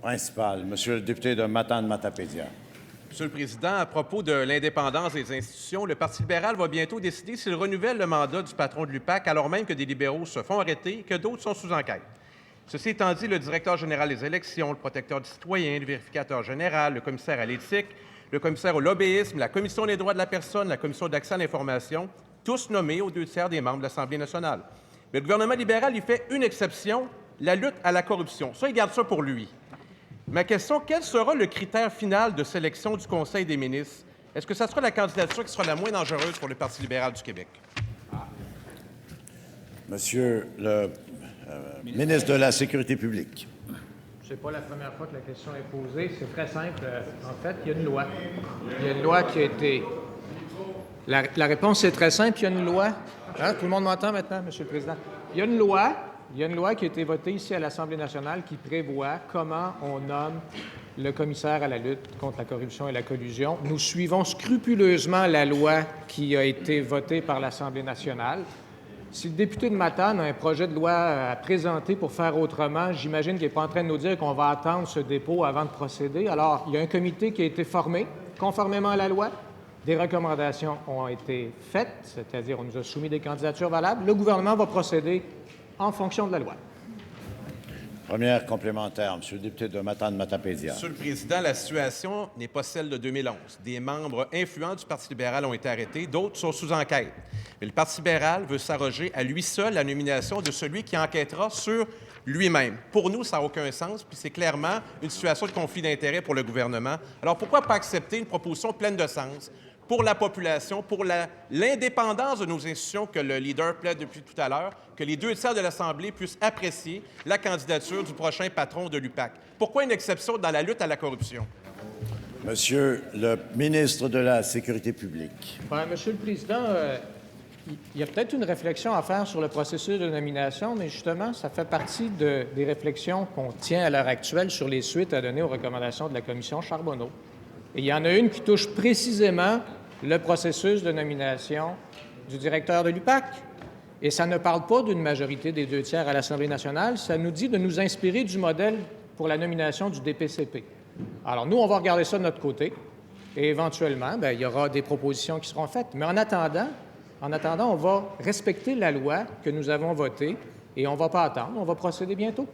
Principal, Monsieur le député de Matane-Matapédia. Monsieur le Président, à propos de l'indépendance des institutions, le Parti libéral va bientôt décider s'il renouvelle le mandat du patron de l'UPAC, alors même que des libéraux se font arrêter et que d'autres sont sous enquête. Ceci étant dit, le directeur général des élections, le protecteur du citoyen, le vérificateur général, le commissaire à l'éthique, le commissaire au lobbyisme, la Commission des droits de la personne, la Commission d'accès à l'information, tous nommés aux 2/3 des membres de l'Assemblée nationale. Mais le gouvernement libéral y fait une exception, la lutte à la corruption. Ça, il garde ça pour lui. Ma question, quel sera le critère final de sélection du Conseil des ministres? Est-ce que ça sera la candidature qui sera la moins dangereuse pour le Parti libéral du Québec? Monsieur le ministre de la Sécurité publique. Ce n'est pas la première fois que la question est posée. C'est très simple. En fait, il y a une loi. Il y a une loi qui a été... La réponse est très simple. Il y a une loi. Hein, tout le monde m'entend maintenant, Monsieur le Président? Il y a une loi qui a été votée ici à l'Assemblée nationale qui prévoit comment on nomme le commissaire à la lutte contre la corruption et la collusion. Nous suivons scrupuleusement la loi qui a été votée par l'Assemblée nationale. Si le député de Matane a un projet de loi à présenter pour faire autrement, j'imagine qu'il n'est pas en train de nous dire qu'on va attendre ce dépôt avant de procéder. Alors, il y a un comité qui a été formé conformément à la loi. Des recommandations ont été faites, c'est-à-dire on nous a soumis des candidatures valables. Le gouvernement va procéder en fonction de la loi. Première complémentaire, Monsieur le député de Matane-Matapédia. Monsieur le Président, la situation n'est pas celle de 2011. Des membres influents du Parti libéral ont été arrêtés, d'autres sont sous enquête. Mais le Parti libéral veut s'arroger à lui seul la nomination de celui qui enquêtera sur lui-même. Pour nous, ça n'a aucun sens, puis c'est clairement une situation de conflit d'intérêts pour le gouvernement. Alors pourquoi pas accepter une proposition pleine de sens pour la population, pour l'indépendance de nos institutions que le leader plaide depuis tout à l'heure, que les 2/3 de l'Assemblée puissent apprécier la candidature du prochain patron de l'UPAC? Pourquoi une exception dans la lutte à la corruption? Monsieur le ministre de la Sécurité publique. Bien, Monsieur le Président, il y a peut-être une réflexion à faire sur le processus de nomination, mais justement, ça fait partie des réflexions qu'on tient à l'heure actuelle sur les suites à donner aux recommandations de la Commission Charbonneau. Et il y en a une qui touche précisément le processus de nomination du directeur de l'UPAC. Et ça ne parle pas d'une majorité des 2/3 à l'Assemblée nationale, ça nous dit de nous inspirer du modèle pour la nomination du DPCP. Alors nous, on va regarder ça de notre côté et éventuellement, bien, il y aura des propositions qui seront faites. Mais en attendant, on va respecter la loi que nous avons votée et on ne va pas attendre, on va procéder bientôt.